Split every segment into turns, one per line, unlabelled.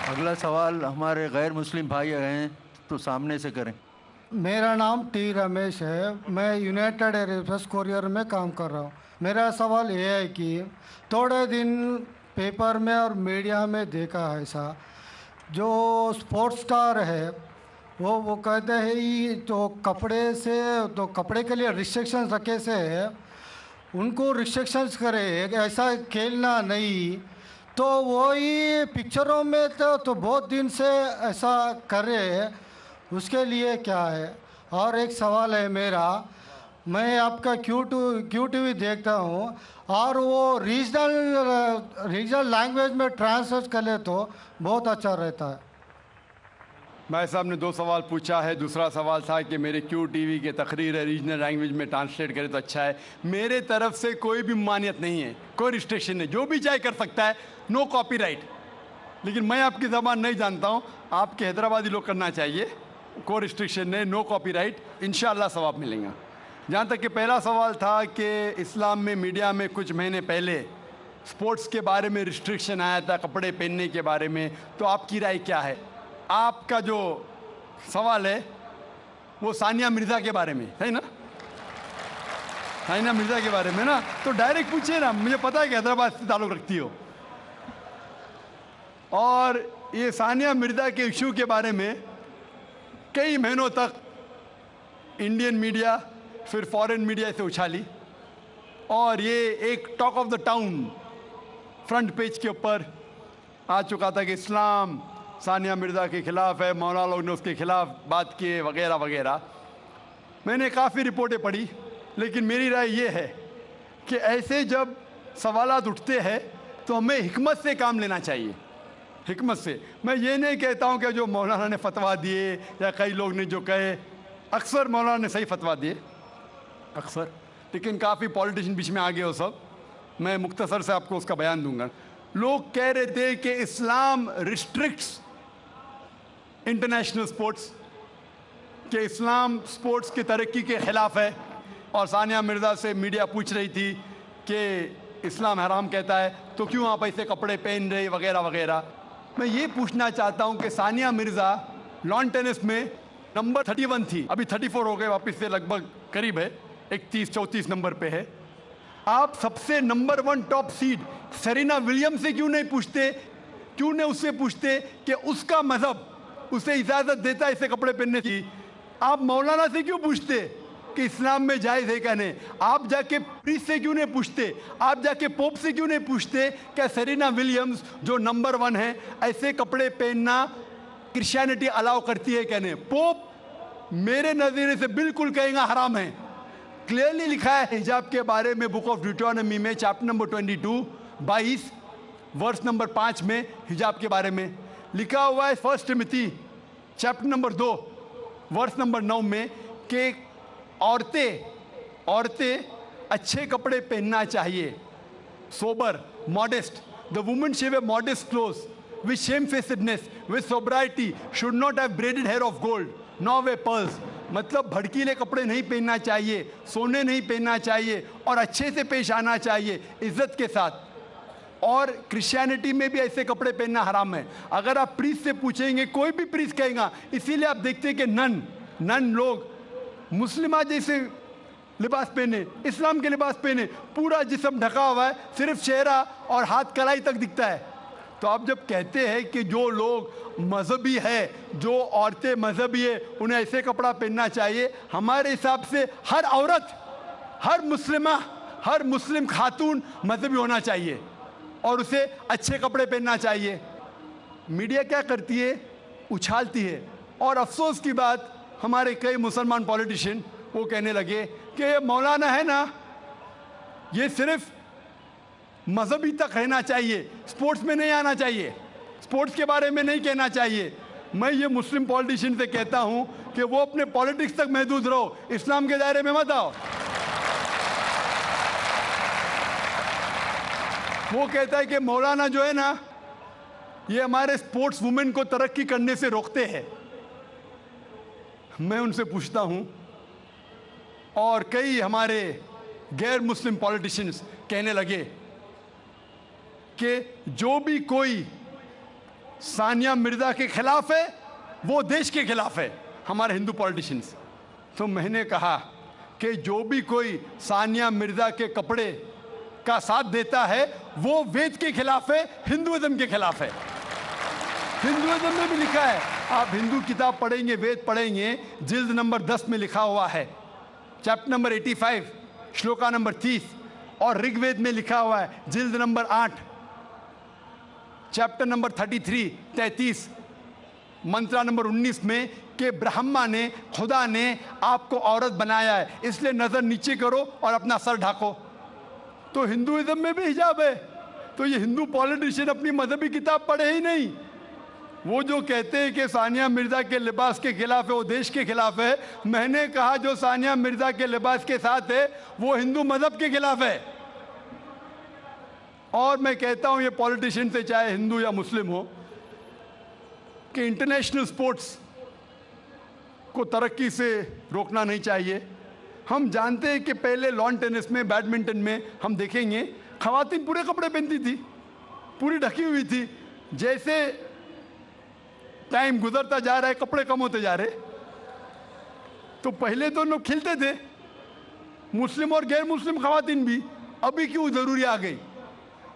अगला सवाल हमारे गैर मुस्लिम भाई हैं तो सामने से करें।
मेरा नाम टी रमेश है। मैं यूनाइटेड एयरफोर्स कोरियर में काम कर रहा हूँ। मेरा सवाल ये है कि थोड़े दिन पेपर में और मीडिया में देखा है ऐसा, जो स्पोर्ट्स स्टार है वो कहते हैं कि तो कपड़े के लिए रिस्ट्रिक्शंस रखे से है, उनको रिस्ट्रिक्शंस करे, ऐसा खेलना नहीं। तो वही पिक्चरों में तो बहुत दिन से ऐसा करे, उसके लिए क्या है? और एक सवाल है मेरा, मैं आपका क्यू टीवी देखता हूँ और वो रीजनल लैंग्वेज में ट्रांसलेट कर ले तो बहुत अच्छा रहता है।
भाई साहब ने 2 सवाल पूछा है। दूसरा सवाल था कि मेरे क्यू टीवी के तकरीर है रीजनल लैंग्वेज में ट्रांसलेट करे तो अच्छा है। मेरे तरफ से कोई भी मान्यत नहीं है, कोई रिस्ट्रिक्शन नहीं, जो भी चाहे कर सकता है, नो कॉपीराइट। लेकिन मैं आपकी ज़बान नहीं जानता हूँ, आपके हैदराबादी लोग करना चाहिए, कोई रिस्ट्रिक्शन नहीं, नो कॉपीराइट, इंशाअल्लाह सवाब मिलेगा। जहाँ तक कि पहला सवाल था कि इस्लाम में मीडिया में कुछ महीने पहले स्पोर्ट्स के बारे में रिस्ट्रिक्शन आया था, कपड़े पहनने के बारे में, तो आपकी राय क्या है? आपका जो सवाल है वो सानिया मिर्ज़ा के बारे में है ना? सानिया मिर्ज़ा के बारे में ना, तो डायरेक्ट पूछिए ना, मुझे पता है कि हैदराबाद से ताल्लुक़ रखती हो। और ये सानिया मिर्ज़ा के इशू के बारे में कई महीनों तक इंडियन मीडिया फिर फॉरेन मीडिया से उछाली और ये एक talk of the town front page के ऊपर आ चुका था कि इस्लाम सानिया मिर्ज़ा के ख़िलाफ़ है, मौलाना लोग ने उसके ख़िलाफ़ बात किए वगैरह वगैरह। मैंने काफ़ी रिपोर्टें पढ़ी, लेकिन मेरी राय ये है कि ऐसे जब सवालात उठते हैं तो हमें हिकमत से काम लेना चाहिए, हिकमत से। मैं ये नहीं कहता हूँ कि जो मौलाना ने फतवा दिए या कई लोग ने जो कहे, अक्सर मौलाना ने सही फतवा दिए अक्सर, लेकिन काफ़ी पॉलिटिशियन बीच में आ गए हो सब। मैं मुख्तसर से आपको उसका बयान दूंगा। लोग कह रहे थे कि इस्लाम रिस्ट्रिक्ट्स इंटरनेशनल स्पोर्ट्स, कि इस्लाम स्पोर्ट्स की तरक्की के ख़िलाफ़ है, और सानिया मिर्ज़ा से मीडिया पूछ रही थी कि इस्लाम हराम कहता है तो क्यों आप ऐसे कपड़े पहन रहे वगैरह वगैरह। मैं ये पूछना चाहता हूँ कि सानिया मिर्ज़ा लॉन टेनिस में नंबर 31 थी, अभी 34 हो गए, वापस से लगभग करीब है, 31-34 नंबर पे है। आप सबसे number 1 top seed Serena Williams से क्यों नहीं पूछते, क्यों नहीं उससे पूछते कि उसका मज़हब उसे इजाज़त देता है ऐसे कपड़े पहनने की? आप मौलाना से क्यों पूछते कि इस्लाम में जायज़ है क्या नहीं? आप जाके प्रीस्ट से क्यों नहीं पूछते? आप जाके पोप से क्यों नहीं पूछते क्या सेरेना विलियम्स जो नंबर 1 है ऐसे कपड़े पहनना क्रिश्चियनिटी अलाउ करती है क्या नहीं? पोप मेरे नज़रिए से बिल्कुल कहेगा हराम है। क्लियरली लिखा है हिजाब के बारे में बुक ऑफ ड्यूटोनॉमी में चैप्टर नंबर 22 वर्स नंबर 5 में हिजाब के बारे में लिखा हुआ है। 1 Timothy chapter number 2 verse number 9 में कि औरतें अच्छे कपड़े पहनना चाहिए, sober, modest. The woman shave a modest cloth with shamefacedness with sobriety, should not have braided hair of gold nor way pearls. मतलब भड़कीले कपड़े नहीं पहनना चाहिए, सोने नहीं पहनना चाहिए, और अच्छे से पेश आना चाहिए इज्जत के साथ। और क्रिश्चियनिटी में भी ऐसे कपड़े पहनना हराम है। अगर आप प्रीस्ट से पूछेंगे, कोई भी प्रीस्ट कहेगा। इसीलिए आप देखते हैं कि नन लोग मुस्लिमा जैसे लिबास पहने, इस्लाम के लिबास पहने, पूरा जिस्म ढका हुआ है, सिर्फ चेहरा और हाथ कलाई तक दिखता है। तो आप जब कहते हैं कि जो लोग मजहबी है, जो औरतें मजहबी है, उन्हें ऐसे कपड़ा पहनना चाहिए, हमारे हिसाब से हर औरत, हर मुस्लिमा, हर मुस्लिम खातून मजहबी होना चाहिए और उसे अच्छे कपड़े पहनना चाहिए। मीडिया क्या करती है? उछालती है। और अफसोस की बात, हमारे कई मुसलमान पॉलिटिशियन वो कहने लगे कि ये मौलाना है ना, ये सिर्फ मजहबी तक रहना चाहिए, स्पोर्ट्स में नहीं आना चाहिए, स्पोर्ट्स के बारे में नहीं कहना चाहिए। मैं ये मुस्लिम पॉलिटिशियन से कहता हूँ कि वो अपने पॉलिटिक्स तक महदूद रहो, इस्लाम के दायरे में मत आओ। वो कहता है कि मौलाना जो है ना, ये हमारे स्पोर्ट्स वुमेन को तरक्की करने से रोकते हैं। मैं उनसे पूछता हूँ, और कई हमारे गैर मुस्लिम पॉलिटिशियंस कहने लगे कि जो भी कोई सानिया मिर्जा के खिलाफ है, वो देश के खिलाफ है, हमारे हिंदू पॉलिटिशियंस। तो मैंने कहा कि जो भी कोई सानिया मिर्जा के कपड़े का साथ देता है वो वेद के खिलाफ है, हिंदुइज्म के खिलाफ है। हिंदुइज्म में भी लिखा है, आप हिंदू किताब पढ़ेंगे, वेद पढ़ेंगे, जिल्द नंबर 10 में लिखा हुआ है, चैप्टर नंबर 85 श्लोका नंबर 30, और ऋग्वेद में लिखा हुआ है जिल्द नंबर 8 चैप्टर नंबर 33 मंत्रा नंबर 19 में कि ब्रह्मा ने, खुदा ने आपको औरत बनाया है, इसलिए नजर नीचे करो और अपना सर ढाको। तो हिंदुइज्म में भी हिजाब है। तो ये हिंदू पॉलिटिशियन अपनी मजहबी किताब पढ़े ही नहीं। वो जो कहते हैं कि सानिया मिर्जा के लिबास के खिलाफ है, वो देश के खिलाफ है। मैंने कहा जो सानिया मिर्जा के लिबास के साथ है वो हिंदू मजहब के खिलाफ है। और मैं कहता हूं ये पॉलिटिशियन से, चाहे हिंदू या मुस्लिम हो, कि इंटरनेशनल स्पोर्ट्स को तरक्की से रोकना नहीं चाहिए। हम जानते हैं कि पहले लॉन टेनिस में, बैडमिंटन में हम देखेंगे खवातीन पूरे कपड़े पहनती थी, पूरी ढकी हुई थी। जैसे टाइम गुजरता जा रहा है, कपड़े कम होते जा रहे। तो पहले तो लोग खिलते थे, मुस्लिम और गैर मुस्लिम खवातीन भी। अभी क्यों जरूरी आ गई?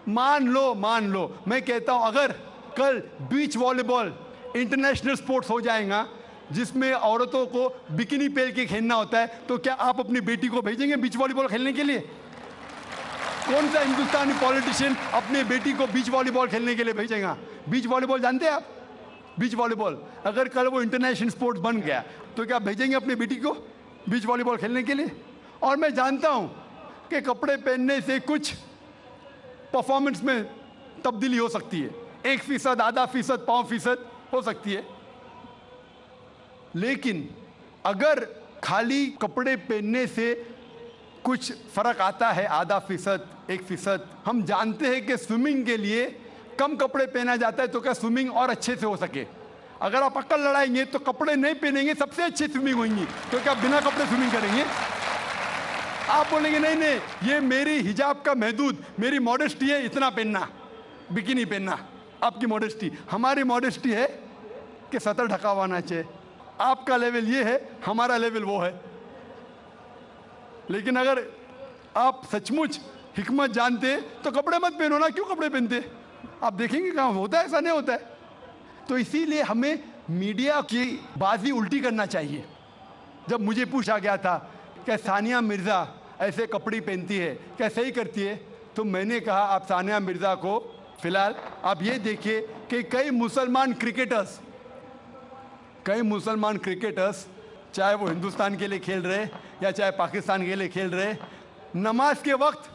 मान लो मैं कहता हूं अगर कल बीच वॉलीबॉल इंटरनेशनल स्पोर्ट्स हो जाएगा जिसमें औरतों को बिकिनी पहन के खेलना होता है, तो क्या आप अपनी बेटी को भेजेंगे बीच वॉलीबॉल खेलने के लिए? कौन सा हिंदुस्तानी पॉलिटिशियन अपने बेटी को बीच वॉलीबॉल खेलने के लिए भेजेगा? बीच वॉलीबॉल जानते हैं आप? बीच वॉलीबॉल अगर कल वो इंटरनेशनल स्पोर्ट्स बन गया तो क्या भेजेंगे अपनी बेटी को बीच वॉलीबॉल खेलने के लिए? और मैं जानता हूं कि कपड़े पहनने से कुछ परफॉर्मेंस में तब्दीली हो सकती है, 1%, आधा फीसद, 5% हो सकती है। लेकिन अगर खाली कपड़े पहनने से कुछ फर्क आता है, आधा फीसद, 1%, हम जानते हैं कि स्विमिंग के लिए कम कपड़े पहना जाता है तो क्या स्विमिंग और अच्छे से हो सके। अगर आप अक्ल लड़ाएंगे तो कपड़े नहीं पहनेंगे, सबसे अच्छी स्विमिंग होगी, तो क्या बिना कपड़े स्विमिंग करेंगे? आप बोलेंगे नहीं नहीं, ये मेरी हिजाब का महदूद, मेरी मॉडेस्टी है, इतना पहनना, बिकिनी पहनना। आपकी मॉडेस्टी, हमारी मॉडेस्टी है कि सतर ढका हुआ होना चाहिए। आपका लेवल ये है, हमारा लेवल वो है। लेकिन अगर आप सचमुच हिकमत जानते तो कपड़े मत पहनो ना, क्यों कपड़े पहनते? आप देखेंगे कहाँ होता है, ऐसा नहीं होता है। तो इसीलिए हमें मीडिया की बाजी उल्टी करना चाहिए। जब मुझे पूछा गया था कि सानिया मिर्ज़ा ऐसे कपड़े पहनती है, क्या सही करती है, तो मैंने कहा आप सानिया मिर्ज़ा को फिलहाल आप ये देखिए कि कई मुसलमान क्रिकेटर्स चाहे वो हिंदुस्तान के लिए खेल रहे या चाहे पाकिस्तान के लिए खेल रहे, नमाज के वक्त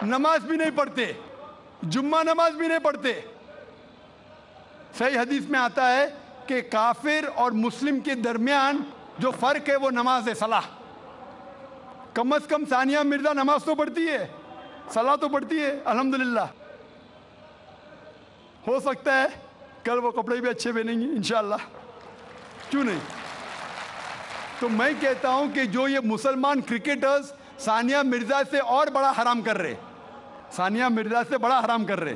नमाज भी नहीं पढ़ते, जुम्मा नमाज भी नहीं पढ़ते। सही हदीस में आता है कि काफिर और मुस्लिम के दरमियान जो फर्क है वो नमाज है, सलाह। कम से कम सानिया मिर्जा नमाज तो पढ़ती है, सलाह तो पढ़ती है, अल्हम्दुलिल्लाह। हो सकता है कल वो कपड़े भी अच्छे पहनेंगी इंशाअल्लाह, क्यों नहीं। तो मैं कहता हूं कि जो ये मुसलमान क्रिकेटर्स सानिया मिर्जा से और बड़ा हराम कर रहे, सानिया मिर्जा से बड़ा हराम कर रहे,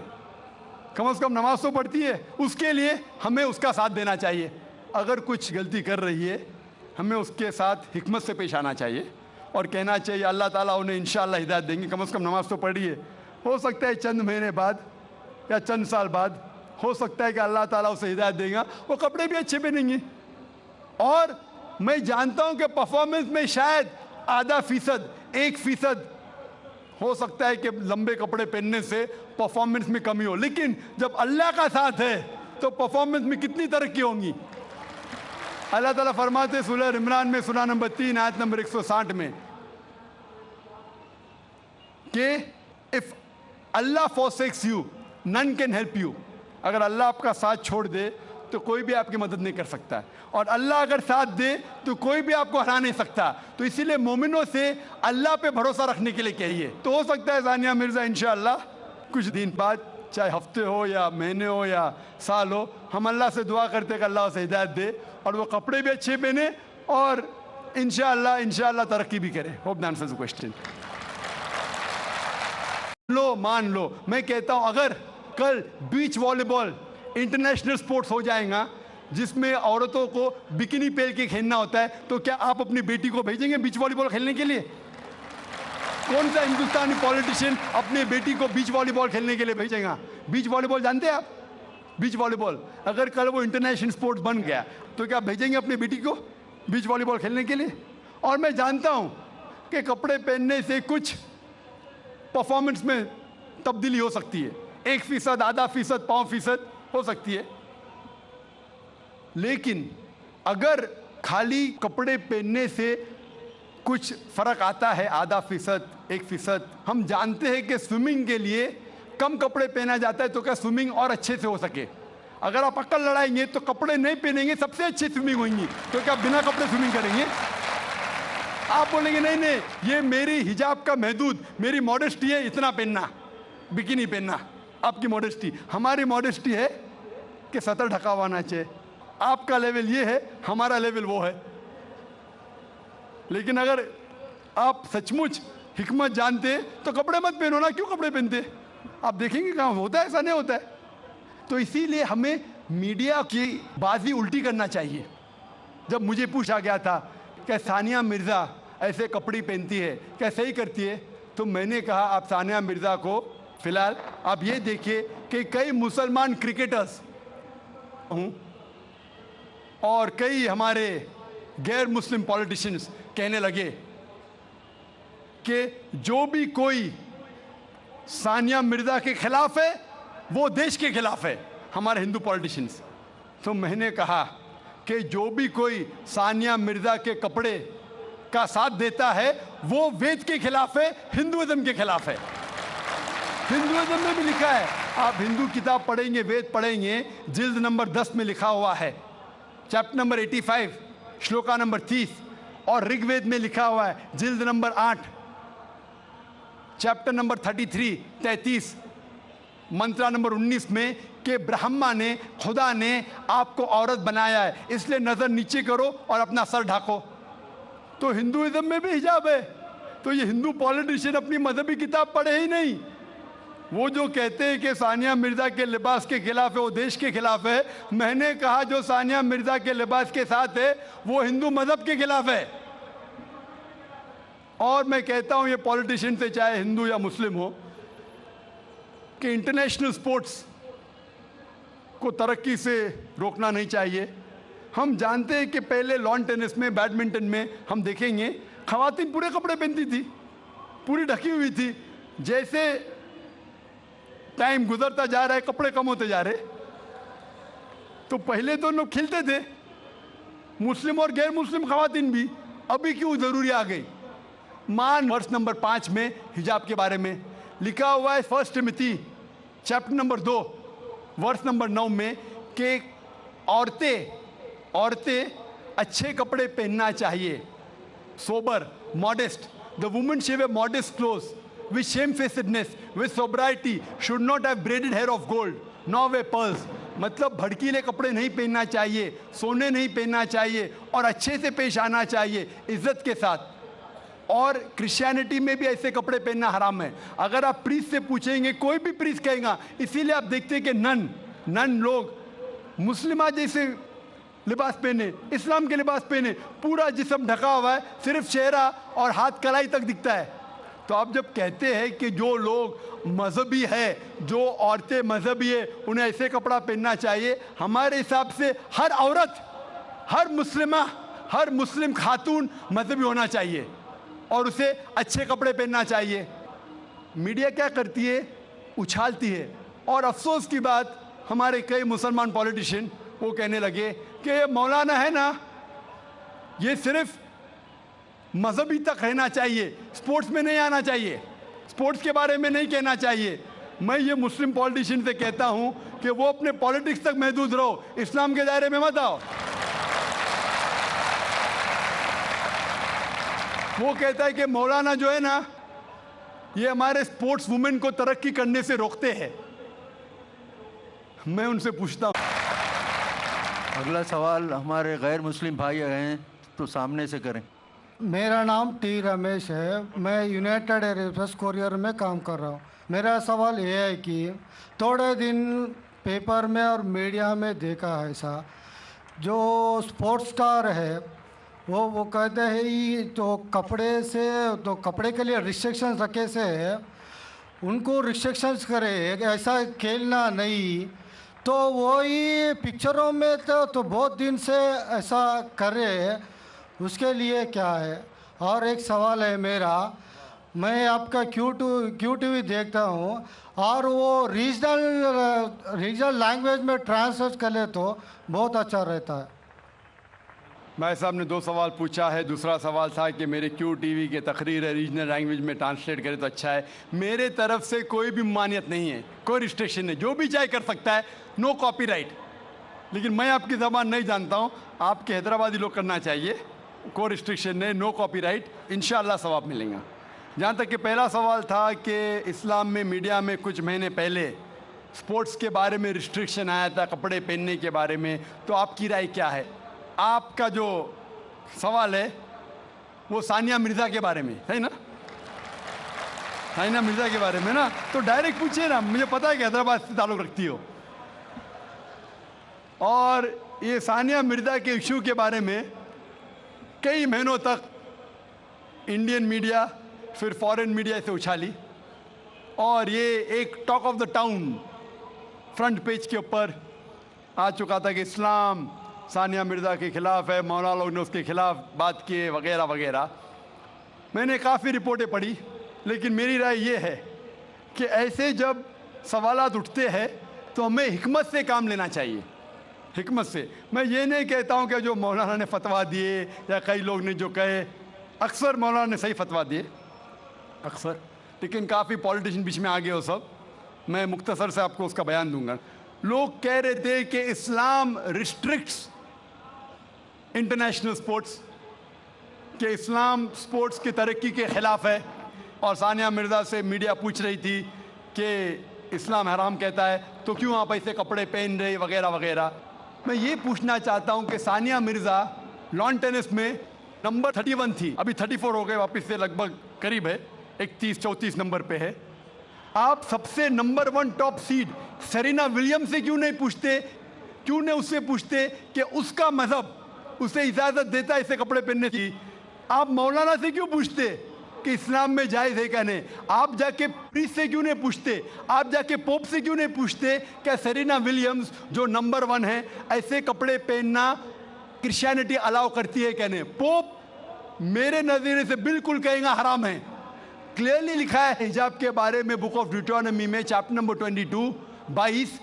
कम से कम नमाज तो पढ़ती है, उसके लिए हमें उसका साथ देना चाहिए। अगर कुछ गलती कर रही है हमें उसके साथ हिकमत से पेश आना चाहिए और कहना चाहिए अल्लाह ताला उन्हें इंशाअल्लाह हिदायत देंगे, कम से कम नमाज तो पढ़ी है। हो सकता है चंद महीने बाद या चंद साल बाद हो सकता है कि अल्लाह ताला उसे हिदायत देगा, वो कपड़े भी अच्छे पहनेंगे। और मैं जानता हूं कि परफॉर्मेंस में शायद आधा फीसद, 1% हो सकता है कि लंबे कपड़े पहनने से परफॉर्मेंस में कमी हो, लेकिन जब अल्लाह का साथ है तो परफॉर्मेंस में कितनी तरक्की होगी। अल्लाह ताला फरमाते सूरह इमरान में सूरह नंबर 3 आयत नंबर 160 में कि if Allah forsakes you none can help you, अगर अल्लाह आपका साथ छोड़ दे तो कोई भी आपकी मदद नहीं कर सकता, और अल्लाह अगर साथ दे तो कोई भी आपको हरा नहीं सकता। तो इसीलिए मोमिनों से अल्लाह पे भरोसा रखने के लिए कहिए। तो हो सकता है सानिया मिर्जा इंशाअल्लाह कुछ दिन बाद, चाहे हफ्ते हो या महीने हो या साल हो, हम अल्लाह से दुआ करते कि अल्लाह उसे हिदायत दे और वो कपड़े भी अच्छे पहने और इंशाअल्लाह तरक्की भी करे। Hope that answers the question. मान लो मैं कहता हूं अगर कल बीच वॉलीबॉल इंटरनेशनल स्पोर्ट्स हो जाएगा जिसमें औरतों को बिकिनी पहन के खेलना होता है, तो क्या आप अपनी बेटी को भेजेंगे बीच वॉलीबॉल खेलने के लिए? कौन सा हिंदुस्तानी पॉलिटिशियन अपनी बेटी को बीच वॉलीबॉल खेलने के लिए भेजेगा? बीच वॉलीबॉल जानते हैं आप? बीच वॉलीबॉल अगर कल वो इंटरनेशनल स्पोर्ट्स बन गया तो क्या भेजेंगे अपनी बेटी को बीच वॉलीबॉल खेलने के लिए? और मैं जानता हूं कि कपड़े पहनने से कुछ परफॉर्मेंस में तब्दीली हो सकती है, 1%, आधा फीसद, 5% हो सकती है, लेकिन अगर खाली कपड़े पहनने से कुछ फर्क आता है, आधा फीसद, 1%, हम जानते हैं कि स्विमिंग के लिए कम कपड़े पहना जाता है तो क्या स्विमिंग और अच्छे से हो सके? अगर आप अक्ल लड़ाएंगे तो कपड़े नहीं पहनेंगे, सबसे अच्छी स्विमिंग होगी, तो क्या बिना कपड़े स्विमिंग करेंगे? आप बोलेंगे नहीं नहीं, ये मेरी हिजाब का महदूद, मेरी मॉडेस्टी है, इतना पहनना, बिकिनी पहनना, आपकी मॉडेस्टी। हमारी मॉडेस्टी है कि सतर ढका हुआ होना चाहिए। आपका लेवल ये है, हमारा लेवल वो है। लेकिन अगर आप सचमुच हिकमत जानते तो कपड़े मत पहनो ना, क्यों कपड़े पहनते? आप देखेंगे कहाँ होता है, ऐसा नहीं होता है। तो इसीलिए हमें मीडिया की बाजी उल्टी करना चाहिए। जब मुझे पूछा गया था कि सानिया मिर्ज़ा ऐसे कपड़े पहनती है, क्या सही करती है, तो मैंने कहा आप सानिया मिर्ज़ा को फिलहाल आप ये देखिए कि कई मुसलमान क्रिकेटर्स और कई हमारे गैर मुस्लिम पॉलिटिशियंस कहने लगे कि जो भी कोई सानिया मिर्ज़ा के खिलाफ है वो देश के खिलाफ है, हमारे हिंदू पॉलिटिशियंस। तो मैंने कहा कि जो भी कोई सानिया मिर्ज़ा के कपड़े का साथ देता है वो वेद के खिलाफ है, हिंदुइज्म के खिलाफ है। हिंदुइज्म में भी लिखा है, आप हिंदू किताब पढ़ेंगे, वेद पढ़ेंगे, जिल्द नंबर 10 में लिखा हुआ है, चैप्टर नंबर 85, श्लोका नंबर 30, और ऋग्वेद में लिखा हुआ है जिल्द नंबर 8, चैप्टर नंबर 33, मंत्रा नंबर 19 में कि ब्रह्मा ने, खुदा ने आपको औरत बनाया है, इसलिए नजर नीचे करो और अपना सर ढाको। तो हिंदुइज्म में भी हिजाब है। तो ये हिंदू पॉलिटिशियन अपनी मजहबी किताब पढ़े ही नहीं। वो जो कहते हैं कि सानिया मिर्ज़ा के लिबास के खिलाफ है, वो देश के खिलाफ है। मैंने कहा जो सानिया मिर्ज़ा के लिबास के साथ है वो हिंदू मजहब के खिलाफ है। और मैं कहता हूं ये पॉलिटिशियन से, चाहे हिंदू या मुस्लिम हो, कि इंटरनेशनल स्पोर्ट्स को तरक्की से रोकना नहीं चाहिए। हम जानते हैं कि पहले लॉन टेनिस में, बैडमिंटन में हम देखेंगे खवातीन पूरे कपड़े पहनती थी, पूरी ढकी हुई थी। जैसे टाइम गुजरता जा रहा है, कपड़े कम होते जा रहे। तो पहले तो लोग खिलते थे, मुस्लिम और गैर मुस्लिम खवातीन भी, अभी क्यों जरूरी आ गई? मान वर्ष नंबर 5 में हिजाब के बारे में लिखा हुआ है, 1 टिमोथी चैप्टर नंबर 2 वर्ष नंबर 9 में कि औरतें अच्छे कपड़े पहनना चाहिए, sober, modest. The woman should wear modest clothes with shamefacedness, with sobriety, should not have braided hair of gold, nor wear pearls। मतलब भड़कीले कपड़े नहीं पहनना चाहिए, सोने नहीं पहनना चाहिए, और अच्छे से पेश आना चाहिए, इज्जत के साथ। और क्रिश्चियनिटी में भी ऐसे कपड़े पहनना हराम है। अगर आप प्रीस्ट से पूछेंगे, कोई भी प्रीस्ट कहेगा। इसीलिए आप देखते हैं कि नन लोग मुस्लिमा जैसे लिबास पहने, इस्लाम के लिबास पहने, पूरा जिस्म ढका हुआ है, सिर्फ चेहरा और हाथ कलाई तक दिखता है। तो आप जब कहते हैं कि जो लोग मजहबी है, जो औरतें मजहबी है, उन्हें ऐसे कपड़ा पहनना चाहिए, हमारे हिसाब से हर औरत, हर मुस्लिमा, हर मुस्लिम खातून मजहबी होना चाहिए और उसे अच्छे कपड़े पहनना चाहिए। मीडिया क्या करती है? उछालती है। और अफसोस की बात, हमारे कई मुसलमान पॉलिटिशियन वो कहने लगे कि ये मौलाना है ना, ये सिर्फ मजहबी तक रहना चाहिए, स्पोर्ट्स में नहीं आना चाहिए, स्पोर्ट्स के बारे में नहीं कहना चाहिए। मैं ये मुस्लिम पॉलिटिशियन से कहता हूं कि वो अपने पॉलिटिक्स तक महदूद रहो, इस्लाम के दायरे में मत आओ। वो कहता है कि मौलाना जो है ना, ये हमारे स्पोर्ट्स वुमेन को तरक्की करने से रोकते हैं। मैं उनसे पूछता हूं।
अगला सवाल हमारे गैर मुस्लिम भाई हैं तो सामने से करें।
मेरा नाम टी रमेश है, मैं यूनाइटेड एयरफोर्स कोरियर में काम कर रहा हूँ। मेरा सवाल ये है कि थोड़े दिन पेपर में और मीडिया में देखा है ऐसा, जो स्पोर्ट्स स्टार है वो कहते हैं ये तो कपड़े से, तो कपड़े के लिए रिस्ट्रिक्शंस रखे से उनको रिस्ट्रिक्शंस करे, ऐसा खेलना नहीं, तो वही पिक्चरों में तो बहुत दिन से ऐसा करे, उसके लिए क्या है। और एक सवाल है मेरा, मैं आपका क्यू टीवी देखता हूँ और वो रीजनल लैंग्वेज में ट्रांसलेट कर ले तो बहुत अच्छा रहता है।
भाई साहब ने 2 सवाल पूछा है। दूसरा सवाल था कि मेरे क्यू टीवी के तकरीर है रीजनल लैंग्वेज में ट्रांसलेट करे तो अच्छा है। मेरे तरफ से कोई भी मान्यत नहीं है, कोई रिस्ट्रिक्शन नहीं, जो भी चाहे कर सकता है, नो कॉपीराइट। लेकिन मैं आपकी ज़बान नहीं जानता हूँ, आपके हैदराबादी लोग करना चाहिए, कोई रिस्ट्रिक्शन नहीं, नो कॉपीराइट, इंशाअल्लाह सवाब मिलेगा। जहाँ तक कि पहला सवाल था कि इस्लाम में मीडिया में कुछ महीने पहले स्पोर्ट्स के बारे में रिस्ट्रिक्शन आया था, कपड़े पहनने के बारे में, तो आपकी राय क्या है? आपका जो सवाल है वो सानिया मिर्ज़ा के बारे में है ना, सानिया मिर्ज़ा के बारे में ना, तो डायरेक्ट पूछिए ना, मुझे पता है कि हैदराबाद से ताल्लुक़ रखती हो। और ये सानिया मिर्ज़ा के इशू के बारे में कई महीनों तक इंडियन मीडिया फिर फॉरेन मीडिया से उछाली और ये एक talk of the town front page के ऊपर आ चुका था कि इस्लाम सानिया मिर्ज़ा के ख़िलाफ़ है, मौलाना लोग ने उसके ख़िलाफ़ बात किए वगैरह वगैरह। मैंने काफ़ी रिपोर्टें पढ़ी, लेकिन मेरी राय ये है कि ऐसे जब सवालात उठते हैं तो हमें हिकमत से काम लेना चाहिए, हिकमत से। मैं ये नहीं कहता हूँ कि जो मौलाना ने फतवा दिए या कई लोग ने जो कहे, अक्सर मौलाना ने सही फतवा दिए अक्सर, लेकिन काफ़ी पॉलिटिशियन बीच में आ गए हो सब। मैं मुख्तसर से आपको उसका बयान दूंगा। लोग कह रहे थे कि इस्लाम रिस्ट्रिक्ट्स इंटरनेशनल स्पोर्ट्स, कि इस्लाम स्पोर्ट्स की तरक्की के ख़िलाफ़ है, और सानिया मिर्ज़ा से मीडिया पूछ रही थी कि इस्लाम हराम कहता है तो क्यों आप ऐसे कपड़े पहन रहे वगैरह वगैरह। मैं ये पूछना चाहता हूँ कि सानिया मिर्ज़ा लॉन टेनिस में नंबर 31 थी, अभी 34 हो गए, वापस से लगभग करीब है, 31-34 नंबर पे है। आप सबसे number 1 top seed Serena Williams से क्यों नहीं पूछते, क्यों नहीं उससे पूछते कि उसका मज़हब उसे इजाज़त देता है ऐसे कपड़े पहनने की? आप मौलाना से क्यों पूछते कि इस्लाम में जायज़ है क्या नहीं? आप जाके प्रीस्ट से क्यों नहीं पूछते? आप जाके पोप से क्यों नहीं पूछते क्या सेरेना विलियम्स जो नंबर 1 है ऐसे कपड़े पहनना क्रिश्चियनिटी अलाउ करती है क्या नहीं? पोप मेरे नज़रिए से बिल्कुल कहेगा हराम है। क्लियरली लिखा है हिजाब के बारे में बुक ऑफ ड्यूटोनॉमी में चैप्टर नंबर 22 22